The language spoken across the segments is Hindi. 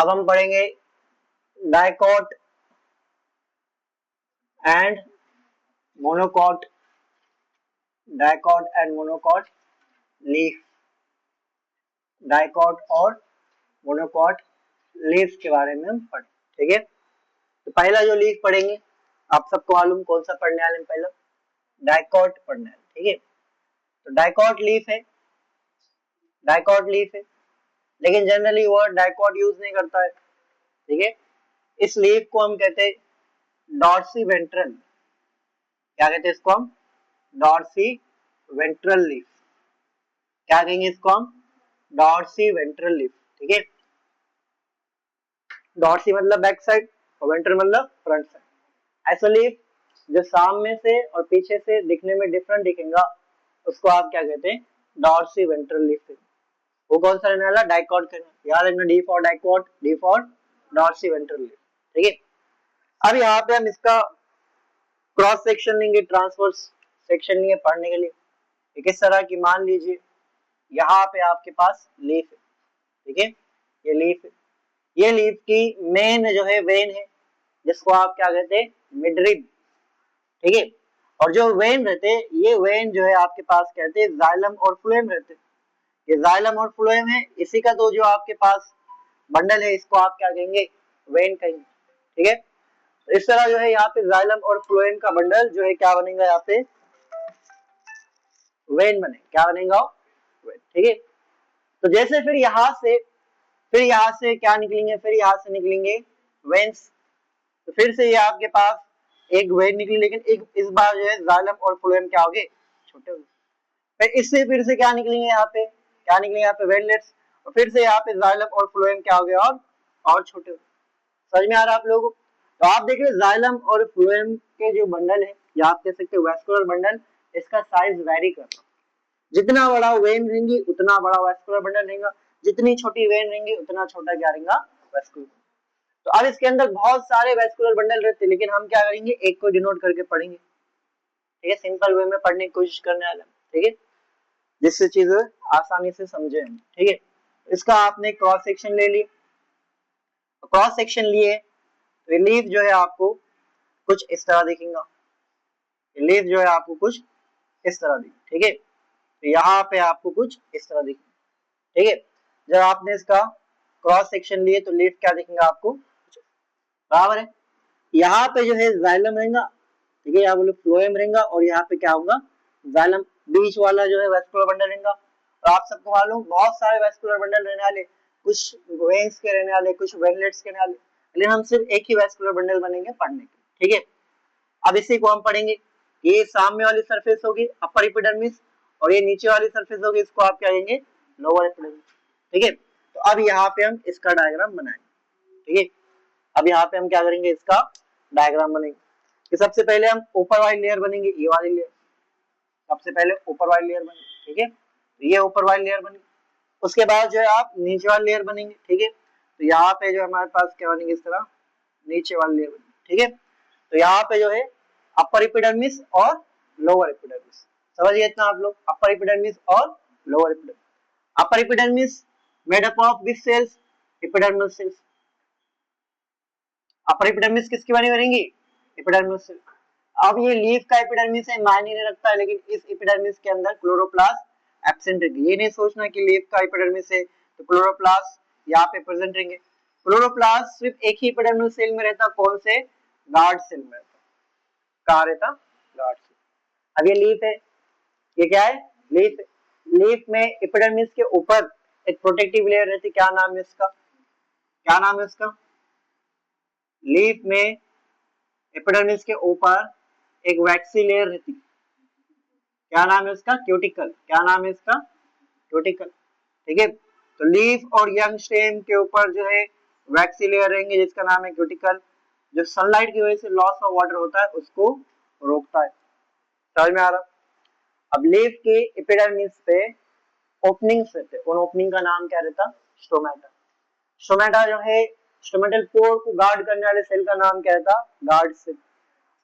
अब हम पढ़ेंगे dicot and monocot, dicot and monocot leaf, dicot और मोनोकॉट लीफ के बारे में हम पढ़ें। ठीक है, तो पहला जो लीफ पढ़ेंगे आप सबको मालूम कौन सा पढ़ने वाले हैं, पहला डाइकॉट पढ़ने वाले। ठीक है, तो डाइकॉट लीफ है, डाइकॉट लीफ है, लेकिन जनरली वर्ड डाइकॉट यूज नहीं करता है। ठीक है, इस लीफ को हम कहते हैं डॉर्सी वेंट्रल, क्या कहते हैं इसको हम, डॉर्सी वेंट्रल लीफ, क्या कहेंगे इसको हम, डॉर्सी वेंट्रल लीफ। ठीक है, डॉर्सी मतलब बैक साइड और वेंट्रल मतलब फ्रंट साइड। ऐसा लीफ जो सामने से और पीछे से दिखने में डिफरेंट दिखेगा उसको आप क्या कहते हैं, डॉर्सी वेंट्रल लीफ। वो कौन सा रहने वाला, डाइकॉट का, याद रखना D for dicot, D for dorsiventral leaf. ठीक है, अब यहाँ पे हम इसका क्रॉस सेक्शन लेंगे, ट्रांसवर्स सेक्शन लेंगे पढ़ने के लिए। किस तरह की, मान लीजिए यहाँ पे आपके पास लीफ है, ठीक है, ये लीफ है, ये लीफ की मेन जो है वेन है जिसको आप क्या कहते हैं, मिडरिब। ठीक है, और जो वेन रहते हैं ये वेन जो है आपके पास कहते हैं जाइलम और फ्लोएम रहते हैं। ये जाइलम और फ्लोएम है, इसी का तो जो आपके पास बंडल है इसको आप क्या कहेंगे, वेन कहेंगे। ठीक है, तो इस तरह जो है यहाँ पे जाइलम और फ्लोएम का बंडल जो है क्या बनेगा, यहाँ पे वेन बने, क्या बनेगा, वेन। ठीक है, तो जैसे फिर यहाँ से क्या निकलेंगे, फिर यहाँ से निकलेंगे वेन्स, तो फिर से ये आपके पास एक वेन निकली, लेकिन एक इस बार जो है जाइलम और फ्लोएम क्या हो गए, छोटे हो गए। फिर इससे फिर से क्या निकलेंगे, यहाँ पे क्या निकलेंगे, यहाँ पे वेनलेट्स, और फिर से यहाँ पे जाइलम और फ्लोएम क्या हो गए, और छोटे हो गए। समझ में आ रहा है आप लोगों को? तो आप देख रहे जाइलम और फ्लोएम के जो बंडल है, या आप कह सकते हैं वैस्कुलर बंडल, इसका साइज वेरी कर रहा है। जितना बड़ा वेन रहेंगी उतना बड़ा वैस्कुलर बंडल रहेगा, जितनी छोटी वेन रहेंगी उतना छोटा क्या रहेगा, वैस्कुलर। तो अब इसके अंदर बहुत सारे वैस्कुलर बंडल रहते हैं, लेकिन हम क्या करेंगे, एक को डिनोट करके पढ़ेंगे। ठीक है, सिंपल वे में पढ़ने की कोशिश करने वाले। ठीक है, जिससे चीजें आसानी से समझे हम। ठीक है, इसका आपने क्रॉस सेक्शन ले ली, क्रॉस सेक्शन लिए तो लीफ जो है आपको कुछ इस तरह दिखेगा, लीफ जो है आपको कुछ इस तरह दिखे। ठीक है, तो यहाँ पे आपको कुछ इस तरह दिखे। ठीक है, जब आपने इसका क्रॉस सेक्शन लिए तो लीफ क्या दिखेगा आपको, बराबर है। यहाँ पे जो है जाइलम रहेगा, ठीक है, यहाँ बोले फ्लोएम रहेगा, और यहाँ पे क्या होगा, जाइलम, बीच वाला जो है वैस्कुलर बंडल रहेगा। और आप सबको मालूम बहुत सारे वैस्कुलर बंडल रहने वाले, कुछ वेन्स के रहने वाले, कुछ वेनलेट्स के रहने वाले, लेकिन हम सिर्फ एक ही वैस्कुलर बंडल बनेंगे पढ़ने के। ठीक है, अब इसी को हम पढ़ेंगे। ये सामने वाली सरफेस होगी अपर एपिडर्मिस, और ये नीचे वाली सरफेस होगी, इसको आप क्या कहेंगे, लोअर एपिडर्मिस। ठीक है, तो अब यहाँ पे हम इसका डायग्राम बनाएंगे। ठीक है, अब यहाँ पे हम क्या करेंगे, इसका डायग्राम बनेंगे कि सबसे पहले हम ऊपर वाली लेयर बनेंगे, ये वाली लेयर, सबसे पहले ऊपर वाली लेयर बनेगी। ठीक है, तो ये ऊपर वाली लेयर बनेगी, उसके बाद जो है आप नीचे वाली लेयर बनेंगे। ठीक है, तो यहाँ पे जो हमारे पास क्या बनेगी, इस तरह नीचे वाली लेयर बनेगी। ठीक है, तो यहाँ पे जो है अपर एपिडर्मिस और लोअर एपिडर्मिस, समझिए इतना आप लोग, अपर एपिडर्मिस और lower epidermis. Upper epidermis made up of which cells, epidermal cells. Upper epidermis किसकी बनी बनेगी, एपिडर्मल सेल। अब ये लीफ का एपिडर्मिस है, मायने नहीं रखता है, लेकिन इस एपिडर्मिस के अंदर क्लोरोप्लास्ट एब्सेंट रहेगी। ये नहीं सोचना कि लीफ का एपिडर्मिस है तो क्लोरोप्लास्ट यहाँ पे प्रेजेंट रहेंगे। क्लोरोप्लास्ट सिर्फ एक ही एपिडर्मल सेल में रहता, कौन से, गार्ड सेल में रहता, कहाँ रहता, गार्ड सेल। अब ये लीफ है, ये क्या है, लीफ है। लीफ में एपिडर्मिस के ऊपर एक प्रोटेक्टिव लेयर रहती, क्या नाम है इसका, क्या नाम है इसका, लीफ में एपिडर्मिस के ऊपर एक वैक्सी लेयर रहती, क्या नाम है उसका, क्यूटिकल, क्या नाम है इसका, क्यूटिकल। ठीक है, तो लीफ और यंग स्टेम के ऊपर जो है वैक्सी लेयर रहेंगे जिसका नाम है क्यूटिकल, जो सनलाइट की वजह से लॉस ऑफ वाटर होता है उसको रोकता है। समझ में आ रहा? अब लीफ के एपिडर्मिस पे ओपनिंग्स रहते, उन ओपनिंग का नाम क्या रहता, स्टोमेटा। स्टोमेटा जो है स्टोमेटल पोर को गार्ड करने वाले सेल का नाम क्या रहता, गार्ड सेल।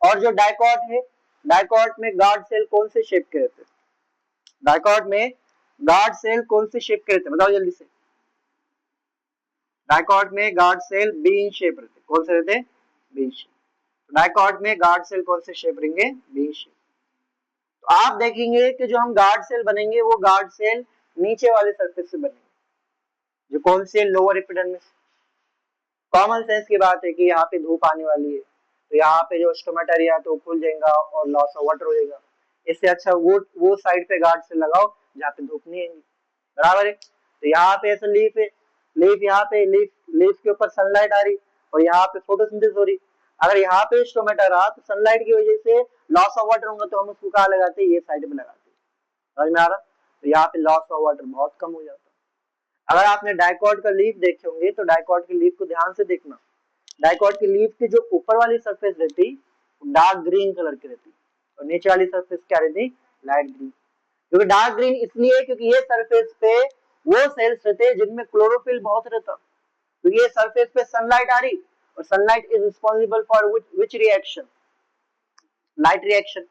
और जो डाइकॉट है, डाइकॉट में गार्ड सेल कौन से शेप के रहते, डाइकॉट में गार्ड सेल कौन से शेप के रहते, बताओ जल्दी से, डाइकॉट में गार्ड सेल बीन शेप रहते, कौन से रहते? Bean shape. डाइकॉट में गार्ड सेल कौन से शेप रहेंगे? Bean shape. तो आप देखेंगे कि जो हम गार्ड सेल बनेंगे वो गार्ड सेल नीचे वाले सरफेस से बनेंगे, जो कौन से? Lower epidermis. कॉमन सेंस की बात है कि यहाँ पे धूप आने वाली है, तो यहाँ पे जो स्टोमेटा एरिया तो खुल जाएगा और लॉस ऑफ वाटर हो जाएगा। इससे अच्छा वो साइड पे गार्ड सेल लगाओ जहाँ पे धूप नहीं आएगी, बराबर है। तो यहाँ पे ऐसा लीफ है, लीफ यहाँ पे, लीफ के ऊपर सनलाइट आ रही और यहाँ पे फोटोसिंथेसिस हो रही। अगर यहाँ पे स्टोमेटा रहा तो सनलाइट की वजह से लॉस ऑफ वाटर होगा, तो हम उसको कहाँ लगाते हैं? ये साइड में लगाते हैं, समझ में आ रहा? तो यहाँ पे लॉस ऑफ वाटर बहुत कम हो जाता है। अगर आपने डाइकॉट का लीफ देखे होंगे तो डाइकॉट की लीफ को ध्यान से देखना। डाइकॉट की लीफ की जो ऊपर वाली सरफेस रहती डार्क ग्रीन कलर की रहती और नीचे वाली सरफेस क्या रहती? Light green. क्योंकि डार्क ग्रीन इसलिए क्योंकि ये सरफेस पे वो सेल्स रहते जिनमें क्लोरोफिल बहुत रहता, क्योंकि ये सरफेस पे सनलाइट आ रही और sunlight is responsible for which reaction? Light reaction.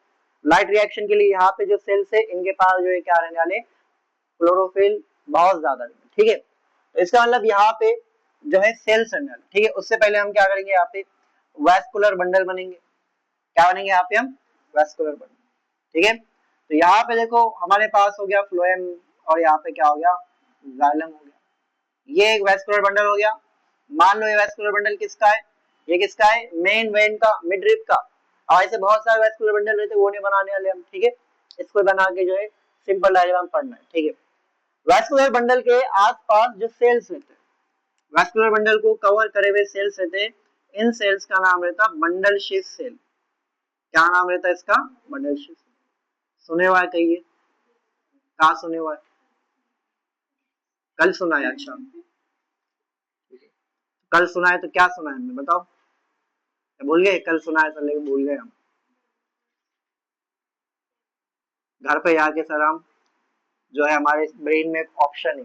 Light reaction के लिए यहाँ पे जो सेल्स है इनके पास जो है क्या रहने वाले? क्लोरोफिल बहुत ज्यादा रहने, ठीक है। तो इसका मतलब यहाँ पे जो है सेल्स रहने वाले, ठीक है। उससे पहले हम क्या करेंगे? यहाँ पे वैस्कुलर बंडल बनेंगे। क्या बनेंगे यहाँ पे हम? वैस्कुलर बंडल, ठीक है। तो यहाँ पे देखो हमारे पास हो गया फ्लोएम और यहाँ पे क्या हो गया? जाइलम हो गया। ये एक वैस्कुलर बंडल हो गया। मान लो ये वैस्कुलर बंडल किसका है? ये किसका है? मेन वेन का, मिडरिप का। और ऐसे बहुत सारे वैस्कुलर बंडल रहते, वो नहीं बनाने वाले हम, ठीक है। इसको बना के जो है सिंपल डायग्राम पढ़ना है, ठीक है। वैस्कुलर बंडल के आसपास जो सेल्स रहते हैं, वैस्कुलर बंडल को कवर करे हुए सेल्स रहते हैं, इन सेल्स का नाम रहता है बंडल शीथ सेल। क्या नाम रहता है इसका? Bundle sheath cell. सुने हुआ है कहिए? कहाँ सुने हुआ है? कल सुना है? अच्छा, कल सुना है तो क्या सुना है? हमें बताओ, भूल गए? कल सुना है सर लेकिन भूल गए हम। घर पे आके सर हम जो है हमारे ब्रेन में एक ऑप्शन है,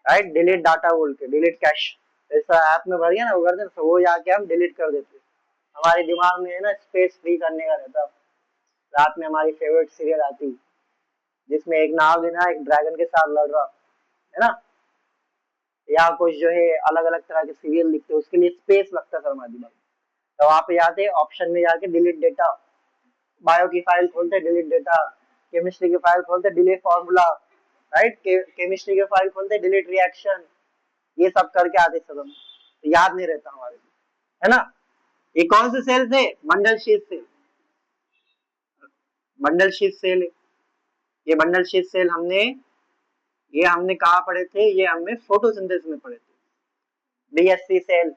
राइट, डिलीट डाटा बोल के, डिलीट कैश, ऐसा ऐप में भर गया ना, वो करते हैं वो जाके हम डिलीट कर देते। हमारे दिमाग में है ना स्पेस फ्री करने का रहता। रात में हमारी फेवरेट सीरियल आती जिसमें एक नाव है ना एक ड्रैगन के साथ लड़ रहा है ना, या कुछ जो है अलग अलग तरह के सीरियल दिखते, उसके लिए स्पेस लगता था हमारे दिमाग में। तो वहां पे जाते ऑप्शन में जाके डिलीट डेटा, बायो की फाइल खोलते डिलीट डेटा, केमिस्ट्री की फाइल खोलते डिलीट फॉर्मूला, राइट, केमिस्ट्री की फाइल खोलते डिलीट रिएक्शन, ये सब करके आते सब हम, तो याद नहीं रहता हमारे, है ना। ये कौन से सेल थे? Bundle sheath cell. Bundle sheath cell है ये। बंडल शीथ सेल हमने कहा पढ़े थे? ये हमने फोटोसिंथेसिस में पढ़े थे। BSC cell,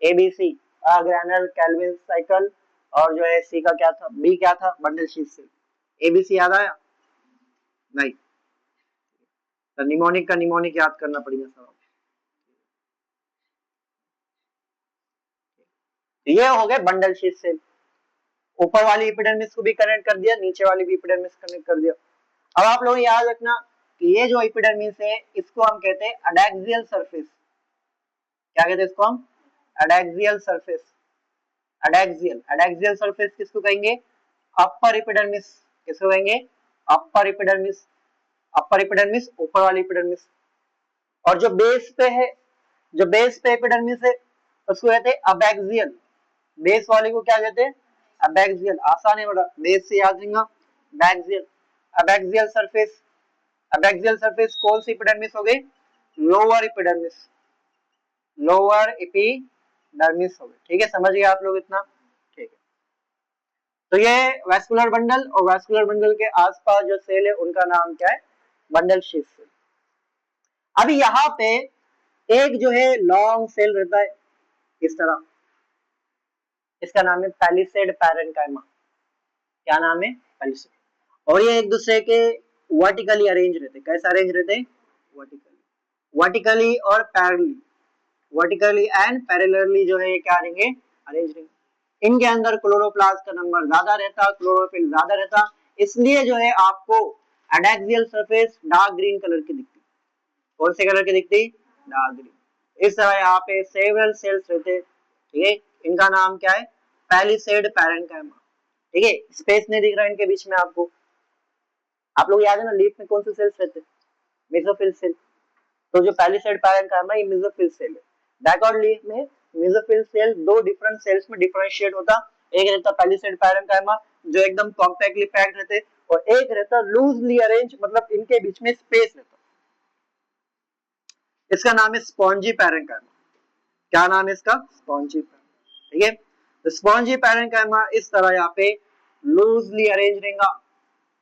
ABC granular Calvin cycle, और जो है सी का क्या था? बी क्या था? Bundle sheath cell. एबीसी याद आया? नहीं, तो निमोनिक का निमोनिक याद करना पड़ेगा सब। ये हो गए बंडल शीथ सेल। ऊपर वाली एपिडर्मिस को भी कनेक्ट कर दिया, नीचे वाली भी एपिडर्मिस कनेक्ट कर दिया। अब आप लोग याद रखना कि ये जो एपिडर्मिस है इसको हम कहते हैं अडैक्सियल सरफेस। क्या कहते हैं इसको हम? अडैक्सियल सरफेस। अडैक्सियल सरफेस किसको कहेंगे? Upper epidermis. किसको कहेंगे? Upper epidermis. अपर एपिडर्मिस ऊपर वाली एपिडर्मिस। और जो बेस पे है, जो बेस पे एपिडर्मिस है उसको कहते हैं अबैक्सियल। बेस वाले को क्या कहते हैं? अबैक्सियल। आसान है बड़ा, बेस से याद रहेगा। बैक्सियल, अबैक्सियल सरफेस। अबैक्सियल सरफेस कौन सी एपिडर्मिस हो गई? Lower epidermis. लोअर एपिडर्मिस हो गई, ठीक है। समझ गए आप लोग इतना? ठीक है। तो ये वैस्कुलर बंडल, और वैस्कुलर बंडल के आसपास जो सेल है उनका नाम क्या है? Bundle sheath cell. अभी यहाँ पे एक जो है लॉन्ग सेल रहता है इस तरह, इसका नाम है पैलिसेड पैरेन्काइमा। क्या नाम है? पैलिसेड। और ये एक दूसरे के वर्टिकली अरेंज रहते। कैसे अरेंज रहते? वर्टिकली, वर्टिकली और पैरेलली, वर्टिकली एंड पैरेलली जो है ये क्या रहेंगे? अरेंज रहेंगे। इनके अंदर क्लोरोप्लास्ट का नंबर ज्यादा रहता, क्लोरोफिल ज्यादा रहता, इसलिए जो है आपको adaxial surface dark green colour की दिखती। कौन से कलर की दिखती? Dark green. इस तरह यहाँ पे सेवरल सेल्स रहते, ठीक है। इनका नाम क्या है? पैलिसेड पैरेन्काइमा, ठीक है। स्पेस नहीं दिख रहा इनके बीच में आपको। आप लोग याद है ना लीफ में कौन से सेल्स रहते? Mesophyll cell. तो जो पैलिसेड पैरेन्काइमा ये मेसोफिल सेल है। डाइकोट लीफ में मेसोफिल सेल दो डिफरेंट सेल्स में डिफरेंशिएट होता, एक रहता पैलिसेड पैरेन्काइमा जो एकदम कॉम्पैक्टली पैक्ड रहते, और एक रहता लूजली अरेंज, मतलब इनके बीच में स्पेस रहता, इसका नाम है स्पॉन्जी पैरेन्काइमा। क्या नाम है इसका? Spongy parenchyma. ठीक है, तो स्पॉन्जी पैरेन्काइमा इस तरह यहाँ पे लूजली अरेंज रहेगा।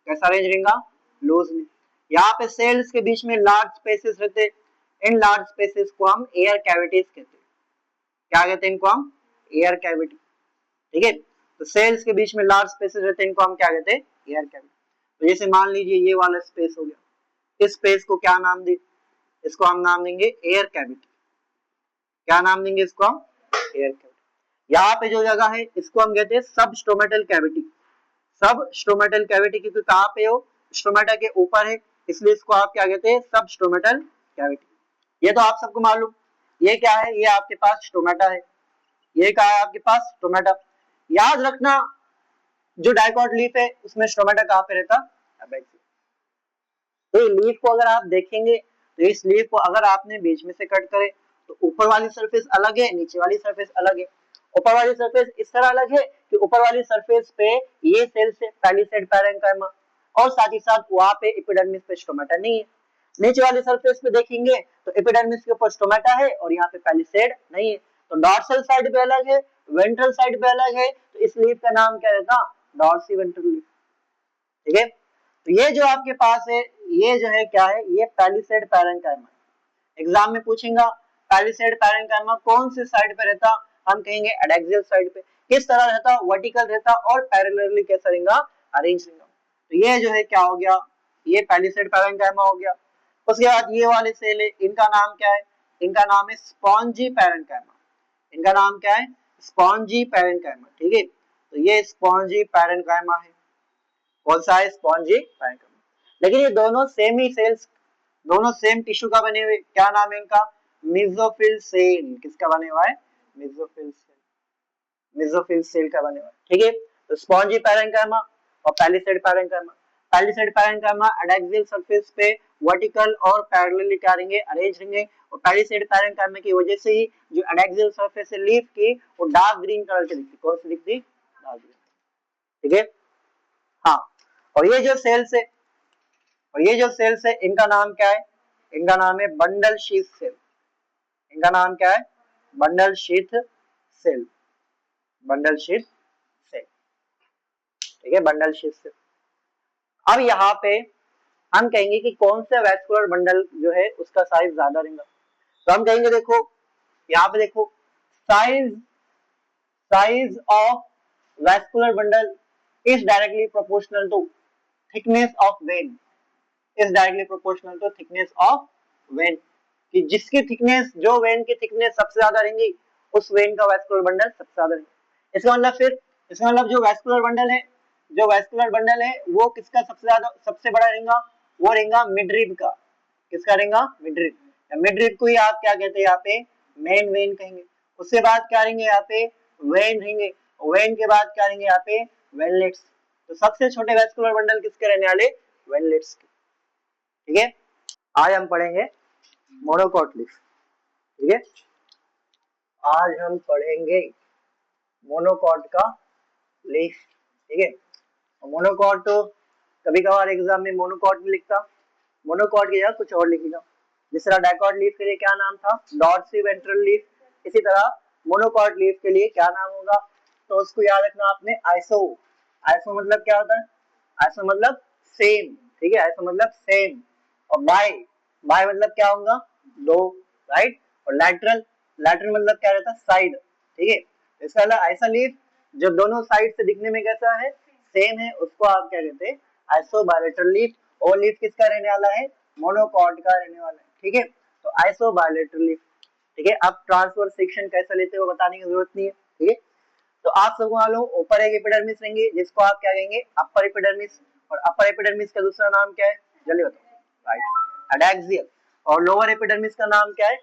कैसा अरेंज रहेगा? लूजली। यहाँ पे सेल्स के बीच में लार्ज स्पेसेस रहते, इन लार्ज स्पेसेस को हम एयर कैविटीज कहते हैं। क्या कहते हैं इनको? हम एयर कैविटी। ठीक है, तो सेल्स के बीच में लार्ज स्पेसेस रहते हैं, इनको हम क्या कहते हैं? Air cavity. तो जैसे मान लीजिए ये वाला स्पेस हो गया, इस स्पेस को क्या नाम दे? इसको हम नाम देंगे एयर कैविटी। क्या नाम देंगे इसको हम? Air cavity. यहाँ पे जो जगह है इसको हम कहते हैं सब स्टोमेटल कैविटी। सब स्टोमेटल कैविटी, क्योंकि कहाँ पे हो? स्टोमेटा के ऊपर है, इसलिए इसको आप क्या कहते हैं? सब स्टोमेटल कैविटी। ये तो आप सबको मालूम। ये क्या है? ये आपके पास स्टोमेटा है। ये क्या है आपके पास? स्टोमेटा। याद रखना जो डाइकोट लीफ है उसमें स्टोमेटा कहाँ पे रहता? तो लीफ को अगर आप देखेंगे तो इस लीफ को अगर आपने बीच में से कट करे तो ऊपर वाली सरफेस अलग है, नीचे वाली सरफेस अलग है। ऊपर वाली सरफेस इस तरह अलग है कि ऊपर वाली सरफेस पे ये सेल्स है पैलिसेड पैरेन्काइमा, और साथ ही साथ वहां पे एपिडर्मिस पे स्टोमेटा नहीं है। नीचे वाली सरफेस पे देखेंगे तो एपिडर्मिस के ऊपर स्टोमेटा है और यहाँ पे पैलिसेड नहीं है। तो डॉर्सल साइड पे अलग है, वेंट्रल साइड पे अलग है, तो इस लीफ का नाम क्या रहता? Dorsiventral leaf. ठीक है, तो ये जो आपके पास है ये जो है क्या है? ये पैलिसेड पैरेन्काइमा। एग्जाम में पूछेगा पैलिसेड पैरेन्काइमा कौन से साइड पे रहता? हम कहेंगे एडैक्सियल साइड पे। किस तरह रहता? वर्टिकल रहता और पैरेलली कैसा रहेगा? अरेंज रहेगा। तो ये जो है क्या हो गया? ये पैलिसेड पैरेन्काइमा हो गया। उसके बाद ये वाले सेल है, इनका नाम क्या है? इनका नाम है स्पॉन्जी पैरेन्काइमा। इनका नाम क्या है? Spongy parenchyma. ठीक है, तो ये स्पॉन्जी पैरेन्काइमा है। कौन सा है? Spongy parenchyma. लेकिन ये दोनों सेम ही सेल्स, दोनों सेम टिश्यू का बने हुए। क्या नाम है इनका? मेसोफिल सेल। किसका बने हुआ है? Mesophyll cell. मेसोफिल सेल का बने हुआ है। ठीक है, तो स्पॉन्जी पैरेन्काइमा और palisade parenchyma. Palisade parenchyma adaxial surface पे वर्टिकल और पैरेलली क्या रहेंगे? अरेंज रहेंगे। और पैलिसेड पैरेन्काइमा की वजह से ही जो एडैक्सियल सरफेस है लीफ की वो डार्क ग्रीन कलर की दिखती। कौन सी दिखती? Dark green. ठीक है, हाँ। और ये जो सेल्स है, और ये जो सेल्स है इनका नाम क्या है? इनका नाम है बंडल शीथ सेल। इनका नाम क्या है? Bundle sheath cell. Bundle sheath cell. ठीक है, बंडल शीथ सेल। अब यहाँ पे हम कहेंगे कि कौन से वैस्कुलर बंडल जो है उसका साइज ज्यादा रहेगा। तो हम कहेंगे देखो यहाँ पे देखो, size size of vascular bundle is directly proportional to thickness of vein. Is directly proportional to thickness of vein, कि जिसकी थिकनेस, जो वेन की थिकनेस सबसे ज्यादा रहेंगी उस वेन का वैस्कुलर बंडल सबसे ज्यादा रहेगा। इसका मतलब फिर, इसका मतलब जो वैस्कुलर बंडल है, जो वैस्कुलर बंडल है वो किसका सबसे ज्यादा, सबसे बड़ा रहेगा? वो रहेगा मिडरिब का। किसका रहेगा? मिडरिब। मिडरिब को ही आप क्या कहते हैं यहाँ पे? मेन वेन कहेंगे। उसके बाद क्या रहेंगे यहाँ पे? वेन रहेंगे। वेन के बाद क्या रहेंगे यहाँ पे? वेनलेट्स। तो सबसे छोटे वैस्कुलर बंडल किसके रहने वाले? वेनलेट्स के। ठीक है, आज हम पढ़ेंगे मोनोकॉट लीफ। ठीक है, आज हम पढ़ेंगे मोनोकॉट का लीफ। ठीक है, मोनोकॉट तो कभी कभार एग्जाम में मोनोकॉट भी लिखता, मोनोकॉट की जगह कुछ और लिखेगा। जिस तरह डाइकॉट लीफ के लिए क्या नाम था? Dorsiventral leaf. इसी तरह मोनोकॉट लीफ के लिए क्या नाम होगा? तो उसको याद रखना आपने, आइसो। आइसो मतलब क्या होता है? आइसो मतलब सेम। ठीक है, आइसो मतलब सेम। और बाय, बाय मतलब क्या होगा? दो, राइट। और लैटरल, लैटरल मतलब क्या रहता है? साइड। ठीक है, इसका मतलब ऐसा लीफ जो दोनों साइड से दिखने में कैसा है? सेम है, उसको आप क्या कहते हैं? Isobilateral leaf. और लीफ किसका रहने वाला है? मोनोकॉट का रहने वाला है। ठीक है, तो आइसोबायलैटरल लीफ। ठीक है, अब ट्रांसवर्स सेक्शन कैसा लेते हो बताने की जरूरत नहीं है। ठीक है, तो आप सबको मालूम ऊपर एक एपिडर्मिस रहेंगे जिसको आप क्या कहेंगे? अपर एपिडर्मिस। और अपर एपिडर्मिस का दूसरा नाम क्या है? जल्दी बताओ। Right, adaxial. और लोअर एपिडर्मिस का नाम क्या है?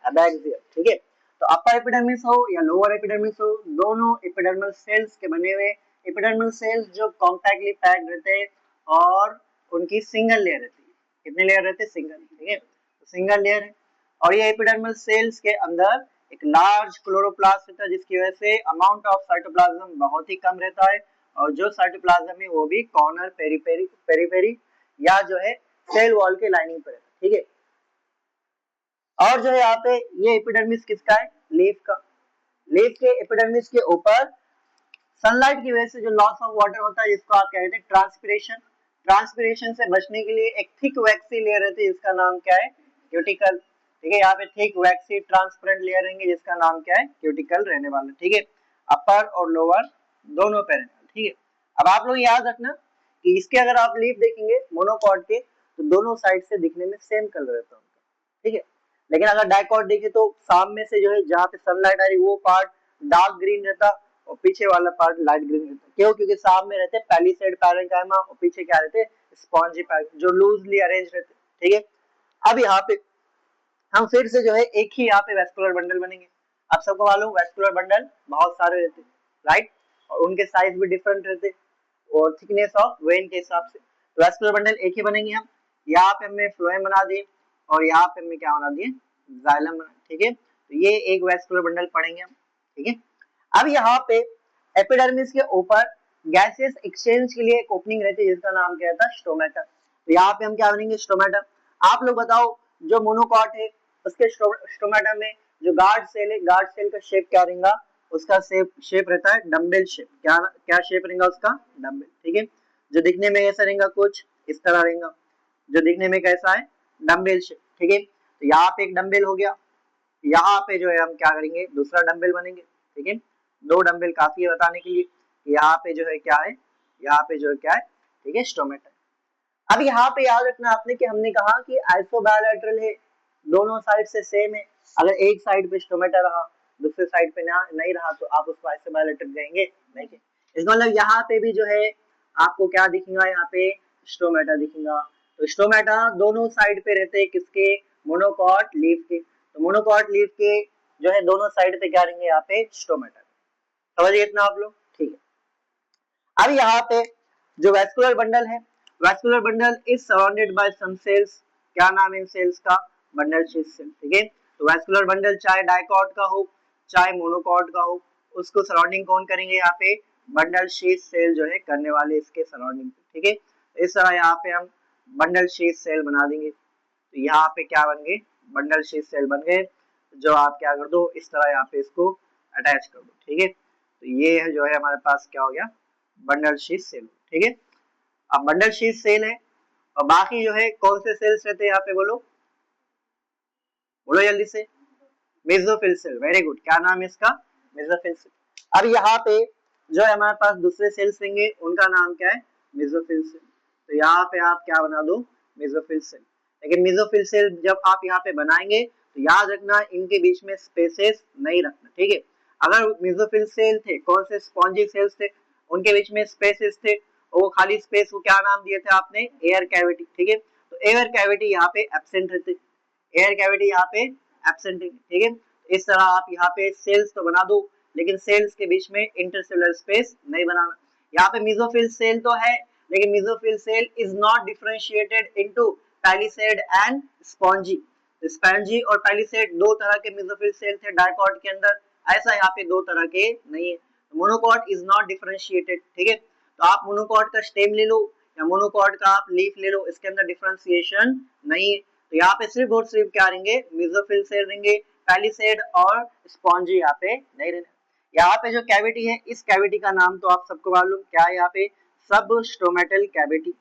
एबैक्सियल। ठीक है, तो अपर एपिडर्मिस हो या लोअर एपिडर्मिस हो, दोनों एपिडर्मल सेल्स के बने हुए। एपिडर्मल सेल्स जो कॉम्पैक्टली पैक्ड रहते हैं और उनकी सिंगल लेयर रहती है। कितने लेयर रहते हैं? सिंगल। ठीक है, सिंगल लेयर है। और ये एपिडर्मल सेल्स के अंदर एक लार्ज क्लोरोप्लास्ट होता है, जिसकी वजह से अमाउंट ऑफ साइटोप्लाज्म बहुत ही कम रहता है, और जो साइटोप्लाज्म है वो भी कॉर्नर पेरीफेरी या जो है सेल वॉल के लाइनिंग पर रहता है, ठीक है। और जो है यहाँ पे ये एपिडर्मिस किसका है, लीफ का। लीफ के एपिडर्मिस के ऊपर सनलाइट की वजह से जो लॉस ऑफ वाटर होता है, जिसको आप कहते हैं ट्रांसपिरेशन, ट्रांसपिरेशन से बचने के लिए एक थिक वैक्सी लेयर रहती है, जिसका नाम क्या है, क्यूटिकल, ठीक है। यहाँ पे थिक वैक्सी ट्रांसपेरेंट लेयर रहेंगे, जिसका नाम क्या है, क्यूटिकल रहने वाला, ठीक है। अपर और लोअर दोनों पे रहने वाला, ठीक है। अब आप लोग याद रखना कि इसके अगर आप लीफ देखेंगे मोनोकॉट के, तो दोनों साइड से दिखने में सेम कलर रहता है उनका, ठीक है। लेकिन अगर डाइकॉट देखे तो सामने से जो है जहाँ पे सनलाइट आ रही वो पार्ट डार्क ग्रीन रहता और पीछे वाला पार्ट लाइट ग्रीन रहता। क्यों? क्योंकि सामने रहते पैलिसेड पैरेन्काइमा और पीछे क्या रहते, स्पॉन्जी पैरेन्काइमा, जो लूजली अरेंज रहते, ठीक है। अब यहाँ पे हम फिर से जो है एक ही यहाँ पे वेस्कुलर बंडल बनेंगे। आप सबको मालूम वेस्कुलर बंडल बहुत सारे रहते, राइट, और उनके साइज भी डिफरेंट रहते और थिकनेस ऑफ वेन के हिसाब से। तो वेस्कुलर बंडल एक ही बनेंगे हम। यहाँ पे हमने फ्लोएम बना दिए और यहाँ पे हमने क्या बना दिए, जाइलम बना, ठीक है। तो ये एक वेस्कुलर बंडल पढ़ेंगे हम, ठीक है। अब यहाँ पे एपिडर्मिस के ऊपर गैसेस एक्सचेंज के लिए एक ओपनिंग रहती है, जिसका नाम क्या था, स्टोमेटा। तो यहाँ पे हम क्या बनेंगे, स्टोमेटा। आप लोग बताओ, जो मोनोकॉट है उसके स्टोमेटा में जो गार्ड सेल है, गार्ड सेल का शेप क्या रहेगा, उसका शेप रहता है डम्बेल शेप। क्या क्या शेप रहेगा उसका, डम्बेल, ठीक है। जो दिखने में कैसा रहेगा, कुछ इस तरह रहेगा, जो दिखने में कैसा है, डम्बेल शेप, ठीक है। तो यहाँ पे एक डम्बेल हो गया, यहाँ पे जो है हम क्या करेंगे, दूसरा डम्बेल बनेंगे, ठीक है। दो डम्बेल काफी है बताने के लिए। यहाँ पे जो है क्या है, यहाँ पे जो है क्या है, ठीक है, स्टोमेटा। अब यहाँ पे याद रखना आपने कि हमने कहा कि आइसोबायलैटरल है, दोनों साइड से सेम है। अगर एक साइड पे स्टोमेटा रहा, दूसरे साइड पे ना नहीं रहा, तो आप उसको आइसोबायलैटरल कहेंगे, नहीं। इसका मतलब यहाँ पे भी जो है आपको क्या दिखेगा, यहाँ पे स्टोमेटा दिखेगा। तो स्टोमेटा दोनों साइड पे रहते हैं, किसके, मोनोकॉट लीफ के। तो मोनोकॉट लीफ के जो है दोनों साइड पे क्या रहेंगे, यहाँ पे स्टोमेटा। समझिए इतना आप लोग, ठीक है। अब यहाँ पे जो वेस्कुलर बंडल है, vascular bundle is surrounded by some cells. क्या नाम है इन सेल्स का, बंडल शीथ सेल, ठीक है। तो वेस्कुलर बंडल चाहे डाइकॉट का हो चाहे मोनोकॉट का हो, उसको सराउंडिंग कौन करेंगे, यहाँ पे बंडल शीथ सेल जो है करने वाले इसके सराउंडिंग, ठीक है। इस तरह यहाँ पे हम बंडल शीथ सेल बना देंगे। तो यहाँ पे क्या बन गए, बंडल शीथ सेल बन गए, जो आप क्या कर दो, इस तरह यहाँ पे इसको अटैच कर दो, ठीक है। तो ये है जो है हमारे पास क्या हो गया, बंडल शीथ सेल, ठीक है। अब बंडल शीथ सेल है, और बाकी जो है कौन से सेल्स रहते हैं यहाँ पे, बोलो बोलो जल्दी से, मेसोफिल सेल, वेरी गुड। क्या नाम है इसका, मेसोफिल सेल। अब यहाँ पे जो है हमारे पास दूसरे सेल्स रहेंगे, उनका नाम क्या है, मेसोफिल सेल। तो यहाँ पे आप क्या बना दो, मेसोफिल सेल। लेकिन मेसोफिल सेल जब आप यहाँ पे बनाएंगे तो याद रखना इनके बीच में स्पेसेस नहीं रखना, ठीक है। अगर मेसोफिल सेल थे, कौन से स्पॉन्जी सेल्स थे, उनके बीच में स्पेसेस थे, वो खाली स्पेस को क्या नाम दिए थे आपने, एयर कैविटी, ठीक है। तो एयर कैविटी यहाँ पे एब्सेंट रहते, एयर कैविटी यहाँ पे एब्सेंट है, ठीक है। इस तरह आप यहाँ पे सेल्स तो बना दो, लेकिन सेल्स के बीच में इंटरसेलुलर स्पेस नहीं बनाना। यहाँ पे मेसोफिल सेल तो है, लेकिन mesophyll cell is not differentiated into palisade and spongy. Spongy और पैलिसेड दो तरह के मेसोफिल सेल थे डाइकॉट के अंदर, ऐसा यहाँ पे दो तरह के नहीं है। मोनोकॉट इज नॉट डिफरेंशिएटेड, ठीक है। तो आप मोनोकॉट का स्टेम ले लो या मोनोकॉट का आप लीफ ले लो, इसके अंदर डिफरेंशिएशन नहीं है। तो यहाँ पे सिर्फ और सिर्फ क्या रहेंगे, मेसोफिल सेल रहेंगे, पैलिसेड और स्पॉन्जी यहाँ पे नहीं रहेंगे। यहाँ पे जो कैविटी है, इस कैविटी का नाम तो आप सबको मालूम क्या है, यहाँ पे सबस्टोमेटल कैविटी,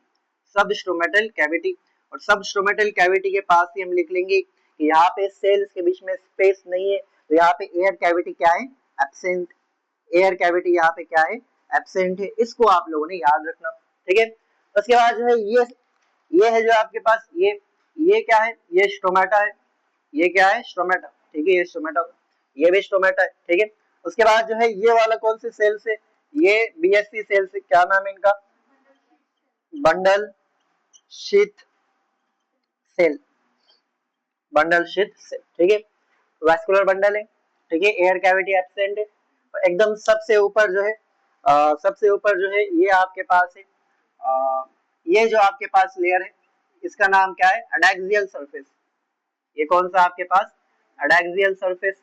सबस्टोमेटल कैविटी। और सबस्टोमेटल कैविटी के पास ही हम लिख लेंगे कि यहाँ पे सेल्स के बीच में स्पेस नहीं है, तो यहाँ पे एयर कैविटी क्या है, एब्सेंट। एयर कैविटी यहाँ पे क्या है, एब्सेंट है। इसको आप लोगों ने याद रखना, ठीक है। उसके बाद जो है ये है जो आपके पास ये क्या है, ये स्टोमेटा है, ये क्या है, स्टोमेटा, ठीक है, ये स्टोमेटा, ये भी स्टोमेटा है, ठीक है। उसके बाद जो है ये वाला कौन से सेल से, ये बीएससी सेल से, क्या नाम है इनका, bundle sheath cell, bundle sheath cell, ठीक है। वैस्कुलर बंडल है, ठीक है, एयर कैविटी एब्सेंट है। एकदम सबसे ऊपर जो है सबसे ऊपर जो है ये आपके पास है, ये जो आपके पास लेयर है, इसका नाम क्या है, एडैक्सियल सरफेस, ये कौन सा आपके पास एडैक्सियल सरफेस,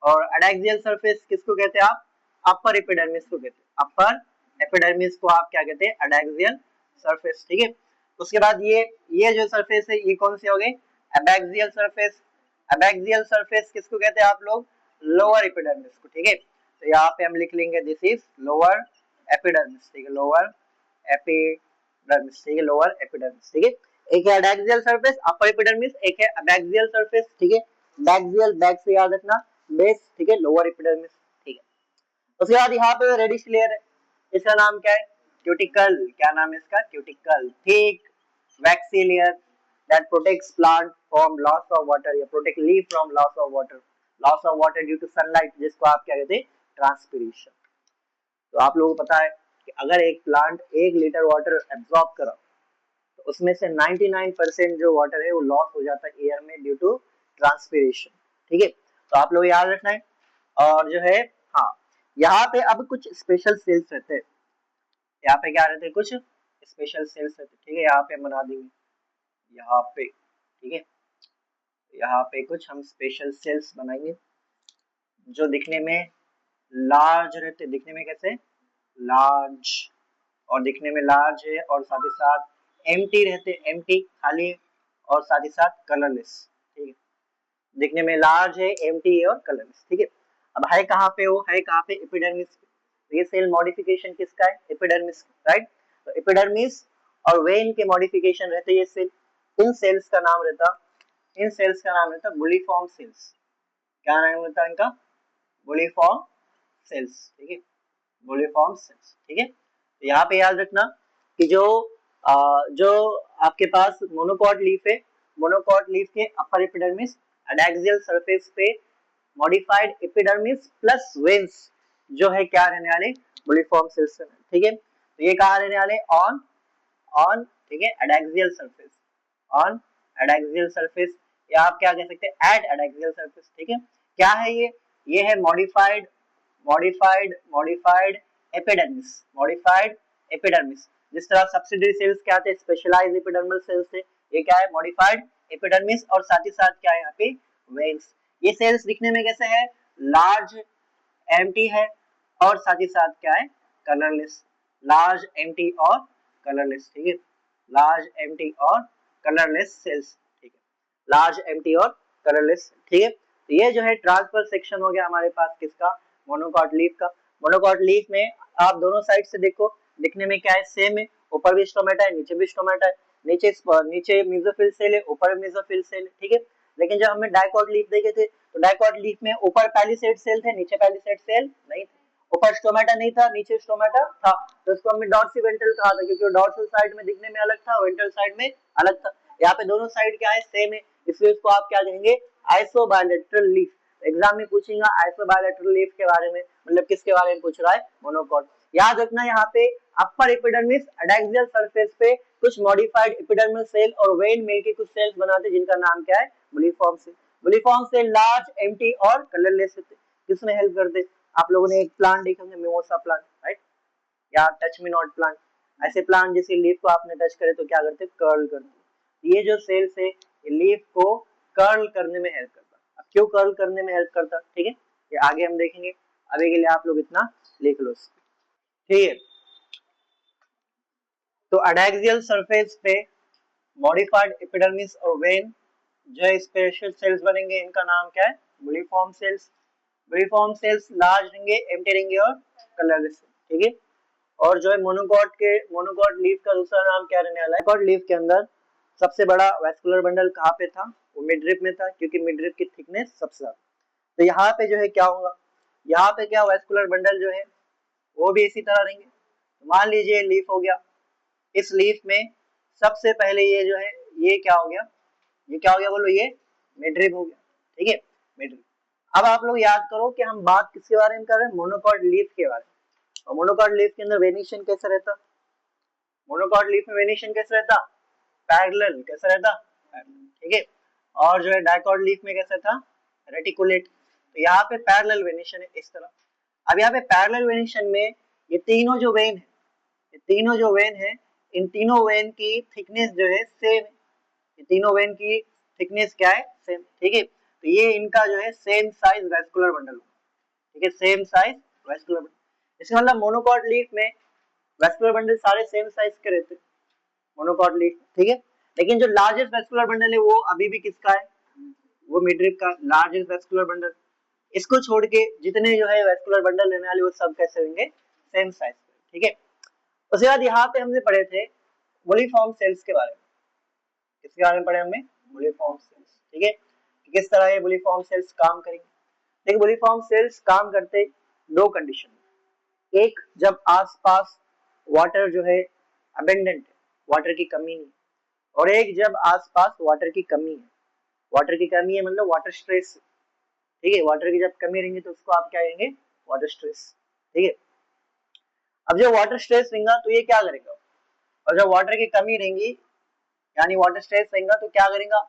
और एडैक्सियल सरफेस किसको कहते हैं आप, अपर एपिडर्मिस को कहते हैं, अपर एपिडर्मिस को आप क्या कहते हैं, एडैक्सियल सरफेस। ठीक है, उसके बाद ये जो सरफेस है ये कौन से हो गए, एबैक्सियल सरफेस। एबैक्सियल सरफेस किसको कहते हैं आप लोग, लोअर एपिडर्मिस को। ठीक है, तो यहाँ पे हम लिख लेंगे दिस इज लोअर एपिडर्मिस। ठीक है, लोअर एपिडर्मिस। ठीक है, लोअर एपिडर्मिस। ठीक है, एक है एडैक्सियल सरफेस अपर एपिडर्मिस, एक है एबैक्सियल सरफेस। ठीक है, बैक्सियल बैक से याद रखना, बेस। ठीक है, लोअर एपिडर्मिस। ठीक है, उसके बाद यहाँ पे रेडिश लेयर है, इसका नाम क्या है, क्यूटिकल। क्या नाम है इसका, cuticle. Thick waxy layer that protects plant from loss of water या protect leaf from loss of water, loss of water due to sunlight, जिसको आप क्या कहते हैं, ट्रांसपिरेशन। तो आप लोगों को पता है कि अगर एक प्लांट 1 लीटर वाटर एब्जॉर्ब करा तो उसमें से 99% जो वाटर है वो लॉस हो जाता है एयर में ड्यू टू ट्रांसपिरेशन। ठीक है, तो आप लोग याद रखना है। और जो है हाँ, यहाँ पे अब कुछ स्पेशल सेल्स रहते हैं, यहाँ पे क्या रहते हैं, कुछ स्पेशल सेल्स रहते हैं। ठीक है, यहाँ पे हम बना देंगे यहाँ पे। ठीक है, यहाँ पे कुछ हम स्पेशल सेल्स बनाएंगे जो दिखने में लार्ज रहते, दिखने में कैसे, लार्ज, और दिखने में लार्ज है और साथ ही साथ एम्प्टी रहते, एम्प्टी खाली, और साथ ही साथ कलरलेस। ठीक है, दिखने में लार्ज है, एम्प्टी है और कलरलेस। ठीक है, अब है कहाँ पे, वो है कहाँ पे, एपिडर्मिस। ये सेल मॉडिफिकेशन किसका है, एपिडर्मिस, राइट। तो एपिडर्मिस और वेन के मॉडिफिकेशन रहते ये सेल, इन सेल्स का नाम रहता, इन सेल्स का नाम रहता बुलिफॉर्म सेल्स। क्या नाम होता है इनका, बुलिफॉर्म सेल्स। ठीक है, बुलिफॉर्म सेल्स। ठीक है, तो यहाँ पे याद रखना कि जो आपके पास मोनोकॉट लीफ है, मोनोकॉट लीफ के अपर एपिडर्मिस एडैक्सियल सरफेस पे मॉडिफाइड एपिडर्मिस प्लस वेन्स जो है क्या रहने वाले, बुलिफॉर्म सेल्स। ठीक है, तो ये कहाँ रहने वाले, ऑन ठीक है, adaxial surface, on adaxial surface, या आप क्या कह सकते हैं, एट एडैक्सियल सरफेस। ठीक है, क्या है ये है modified modified modified epidermis, modified epidermis. जिस तरह सब्सिडरी सेल्स क्या थे, स्पेशलाइज्ड एपिडर्मल सेल्स थे, ये क्या है, मॉडिफाइड एपिडर्मिस, और साथ ही साथ क्या है यहाँ पे, वेन्स। ये सेल्स दिखने में कैसे है, लार्ज, एम्प्टी है, और साथ ही साथ क्या है, कलरलेस, लार्ज, एम्प्टी और कलरलेस। ठीक है, लार्ज, एम्प्टी और कलरलेस सेल्स। ठीक है, लार्ज, एम्प्टी और कलरलेस। ठीक है, तो ये जो है ट्रांसफर सेक्शन हो गया हमारे पास किसका, मोनोकॉट लीफ का। मोनोकॉट लीफ में आप दोनों साइड से देखो, दिखने में क्या है, सेम है, ऊपर भी स्टोमेटा है, नीचे भी स्टोमेटा है, नीचे मेसोफिल सेल है, ऊपर मेसोफिल सेल है। ठीक है, लेकिन जब हमने डाइकॉट लीफ देखे थे तो डाइकॉट लीफ में ऊपर पैलिसेड सेल थे, नीचे पैलिसेड सेल नहीं थे, ऊपर स्टोमेटा नहीं था, नीचे स्टोमेटा था, तो उसको हमने डॉर्सिवेंट्रल कहा था, क्योंकि डॉर्सल साइड में दिखने में अलग था, वेंट्रल साइड में अलग था। यहाँ पे दोनों साइड क्या है, सेम है, इसलिए उसको आप क्या कहेंगे, आइसोबायलैटरल लीफ। एग्जाम में पूछेगा आइसोबायलैटरल लीफ के बारे में, मतलब किसके बारे में पूछ रहा है, मोनोकॉट। याद रखना यहाँ पे अपर एपिडर्मिस एडैक्सियल सरफेस पे कुछ मॉडिफाइड एपिडर्मल सेल और वेन मिलके कुछ सेल्स बनाते हैं जिनका नाम क्या है, bulliform cell. Bulliform cell large, empty और कलरलेस होते, किसमें हेल्प करते, आप लोगों ने एक प्लांट देखा होगा, मिमोसा प्लांट, राइट, या टच मी नॉट प्लांट, ऐसे प्लांट जिसकी लीफ को आपने टच करे तो क्या करते, कर्ल करते। ये जो सेल्स है ये लीफ को कर्ल करने में हेल्प करता। अब क्यों कर्ल करने में हेल्प करता, ठीक है, ये आगे हम देखेंगे, अभी के लिए आप लोग इतना लिख लो। ठीक है, तो एडैक्सियल सरफेस पे मॉडिफाइड एपिडर्मिस और वेन जो है स्पेशल सेल्स बनेंगे, इनका नाम क्या है, bulliform cells. Bulliform cells large रहेंगे, एम्प्टी रहेंगे और कलरलेस। ठीक है, और जो है मोनोकॉट लीफ का दूसरा नाम क्या रहने वाला है, मोनोकॉट लीफ के अंदर सबसे बड़ा वैस्कुलर बंडल कहाँ पे था, वो मिडरिप में था, क्योंकि मिडरिप की थिकनेस सबसे ज्यादा। तो यहाँ पे जो है क्या होगा, यहाँ पे क्या वैस्कुलर बंडल जो है वो भी इसी तरह रहेंगे। मान लीजिए लीफ हो गया, इस लीफ में सबसे पहले ये जो है ये क्या हो गया, ये क्या हो गया बोलो, ये मिडरिप हो गया। ठीक है, मिडरिप। अब आप लोग याद करो कि हम बात किसके बारे में कर रहे हैं, मोनोकॉट लीफ के बारे में। और मोनोकॉट लीफ के अंदर वेनिएशन कैसा रहता, मोनोकॉट लीफ में वेनिएशन कैसा रहता, पैरेलल, कैसा रहता, ठीक है। और जो है डाइकॉट लीफ में कैसा था, रेटिकुलेट। तो यहाँ पे पैरेलल वेनिएशन है इस तरह। अब यहाँ पे पैरेलल वेनिएशन में ये तीनों जो वेन है, ये तीनों जो वेन है, इन तीनों वेन की थिकनेस जो है सेम है, ये तीनों वेन की थिकनेस क्या है, सेम, ठीक है। तो ये इनका जो है सेम साइज वेस्कुलर बंडल, ठीक है, सेम साइज वेस्कुलर बंडल। इसका मतलब मोनोकॉट लीफ में वेस्कुलर बंडल सारे सेम साइज के रहते हैं मोनोकॉट लीफ, ठीक है। लेकिन जो लार्जेस्ट वेस्कुलर बंडल है वो अभी भी किसका है, वो मिडरिप का लार्जेस्ट वेस्कुलर बंडल। इसको छोड़ के जितने जो है वेस्कुलर बंडल रहने वाले वो सब कैसे होंगे, सेम साइज, ठीक है। उसके बाद यहाँ पे हमने पढ़े थे बुलिफॉर्म सेल्स के बारे में। किसके बारे में पढ़े हमने, बुलिफॉर्म सेल्स, ठीक है। किस तरह ये बुलिफॉर्म सेल्स काम करेंगे। देखिए बुलिफॉर्म सेल्स काम करते दो कंडीशन, एक जब आसपास वाटर जो है अबेंडेंट है, वाटर की कमी नहीं, और एक जब आसपास वाटर की कमी है, वाटर की कमी है मतलब वाटर स्ट्रेस, ठीक है। वाटर की जब कमी रहेंगी तो उसको आप क्या कहेंगे, वाटर स्ट्रेस, ठीक है। अब जब वाटर स्ट्रेस रहेगा तो ये क्या करेगा, और जब वाटर की कमी रहेंगी यानी वाटर स्ट्रेस रहेगा तो क्या करेगा,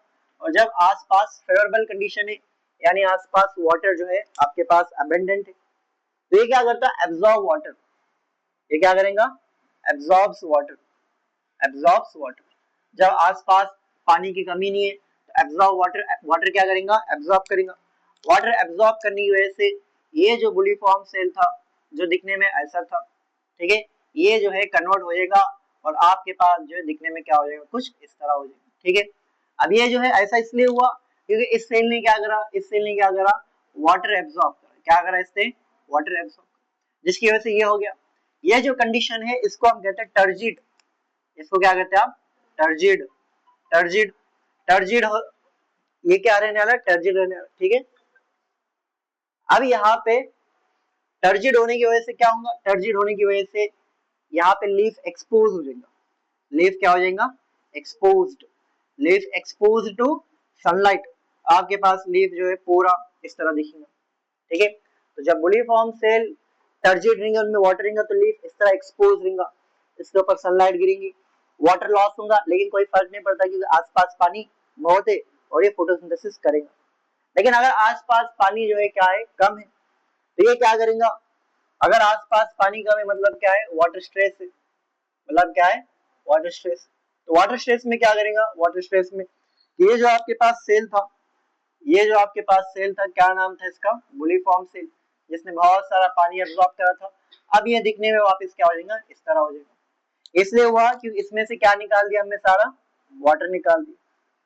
और जब आसपास फेवरेबल कंडीशन है यानी आसपास वाटर जो है आपके पास अबेंडेंट है तो ये क्या करता है, एब्जॉर्ब वाटर, ये क्या करेगा, एब्जॉर्ब्स वाटर, एब्जॉर्ब्स वाटर। जब आसपास पानी की कमी नहीं है तो एब्जॉर्ब वाटर, वाटर क्या करेगा, एब्जॉर्ब करेगा। वाटर एब्जॉर्ब करने की वजह से ये जो बुलिफॉर्म सेल था जो दिखने में ऐसा था, ठीक है, ये जो है कन्वर्ट हो जाएगा और आपके पास जो है दिखने में क्या हो जाएगा, कुछ इस तरह हो जाएगा, ठीक है। अब ये जो है ऐसा इसलिए हुआ क्योंकि इस सेल ने क्या करा, इस सेल ने क्या करा, वाटर एब्जॉर्ब करा, क्या करा इससे, वाटर एब्जॉर्ब, जिसकी वजह से ये हो गया। ये जो कंडीशन है इसको हम कहते हैं टर्जिड, इसको क्या कहते हैं आप, टर्जिड, टर्जिड, टर्जिड हो, ये क्या रहने वाला, टर्जिड रहने वाला, ठीक है। अब यहाँ पे टर्जिड होने की वजह से क्या होगा, टर्जिड होने की वजह से यहाँ पे लीफ एक्सपोज हो जाएगा, लीफ क्या हो जाएगा, exposed, leaf expose to sunlight, आपके पास लीफ जो है पूरा इस तरह दिखेगा, ठीक है। तो जब बुलिफॉर्म सेल टर्जिड रहेंगे उनमें वाटर रहेगा तो लीफ इस तरह एक्सपोज रहेगा, इसके ऊपर सनलाइट गिरेंगी, वाटर लॉस होगा लेकिन कोई फर्क नहीं पड़ता क्योंकि आसपास पानी बहुत है और ये फोटोसिंथेसिस करेगा। लेकिन अगर आसपास पानी जो है क्या है, कम है, तो ये क्या करेगा, अगर आसपास पानी कम है मतलब क्या है, वाटर स्ट्रेस है, मतलब क्या है, वाटर स्ट्रेस। तो वाटर स्ट्रेस में क्या करेगा, वाटर स्ट्रेस में ये जो आपके पास सेल था, ये जो आपके पास सेल था क्या नाम था इसका, बुलिफॉर्म सेल, जिसने बहुत सारा पानी एब्जॉर्ब करा था। अब ये दिखने में वापस क्या हो जाएगा, इस तरह हो जाएगा। इसलिए हुआ क्योंकि इसमें से क्या निकाल दिया हमने, सारा वाटर निकाल दिया,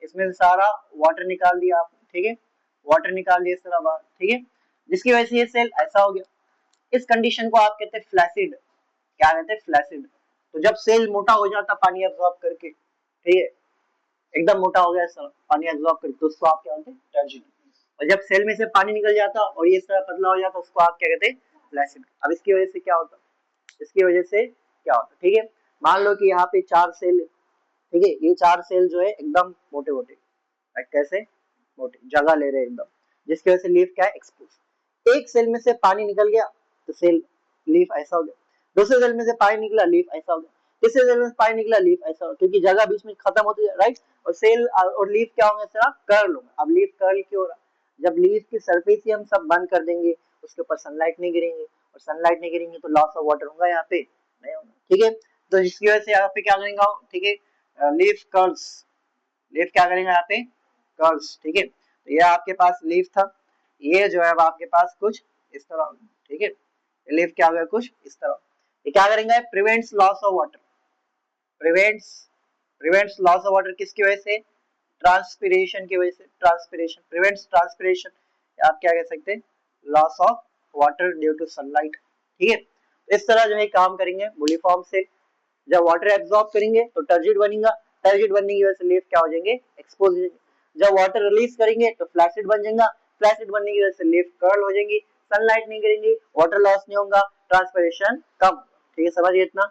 इसमें से सारा वाटर निकाल दिया आपने, ठीक है, वाटर निकाल दिया इस तरह बाहर, ठीक है, जिसकी वजह से ये सेल ऐसा हो गया। इस कंडीशन को आप कहते हैं फ्लैसिड, क्या कहते हैं, फ्लैसिड। तो जब सेल मोटा हो जाता पानी एब्जॉर्ब करके, ठीक है, एकदम मोटा हो गया सर पानी एब्जॉर्ब करके, तो उसको आप क्या कहते हैं, टर्जिड। और जब सेल में से पानी निकल जाता और ये इस तरह पतला हो जाता उसको आप क्या कहते हैं, फ्लैसिड। अब इसकी वजह से क्या होता, इसकी वजह से क्या होता, ठीक है, मान लो कि यहाँ पे 4 सेल, ठीक है, ये 4 सेल जो है एकदम मोटे मोटे, कैसे मोटे जगह ले रहे एकदम, जिसकी वजह से लीफ क्या है, एक्सपोज। एक सेल में से पानी निकल गया तो सेल लीफ ऐसा हो गया, दूसरे सेल में से पानी निकला लीफ ऐसा हो गया, तीसरे सेल में से पानी निकला लीफ ऐसा हो गया, क्योंकि जगह बीच में खत्म होती है, राइट। और सेल और लीफ क्या होंगे, सर कर्ल होंगे। अब लीफ कर्ल क्यों हो रहा, जब लीफ की सरफेस ही हम सब बंद कर देंगे उसके ऊपर सनलाइट नहीं गिरेंगे, और सनलाइट नहीं गिरेंगे तो लॉस ऑफ वाटर होगा यहाँ पे, नहीं होगा, ठीक है। तो जिसकी वजह से यहाँ पे क्या करेंगे, ठीक है, लीफ कर्ल्स, लीफ क्या करेंगे यहाँ पे, कर्ल्स, ठीक है। तो ये आपके पास लीफ था, ये जो है अब आपके पास कुछ इस तरह, ठीक है, लीफ क्या होगा कुछ इस तरह। ये क्या करेंगे, prevents loss of water, prevents, prevents loss of water किसकी वजह से, ट्रांसपिरेशन की वजह से, ट्रांसपिरेशन, प्रिवेंट्स ट्रांसपिरेशन, आप क्या कह सकते हैं, loss of water due to sunlight, ठीक है। इस तरह जो है काम करेंगे बुलिफॉर्म से। जब वाटर एब्जॉर्ब करेंगे तो टर्जिड बनेगा, टर्जिड बनने की वजह से लीफ क्या हो जाएंगे, एक्सपोज हो जाएंगे। जब वाटर रिलीज करेंगे तो फ्लैसिड बन जाएगा, फ्लैसिड बनने की वजह से लीफ कर्ल हो जाएंगी, सनलाइट नहीं गिरेंगी, वाटर लॉस नहीं होगा, ट्रांसपिरेशन कम, ठीक है, समझिए इतना।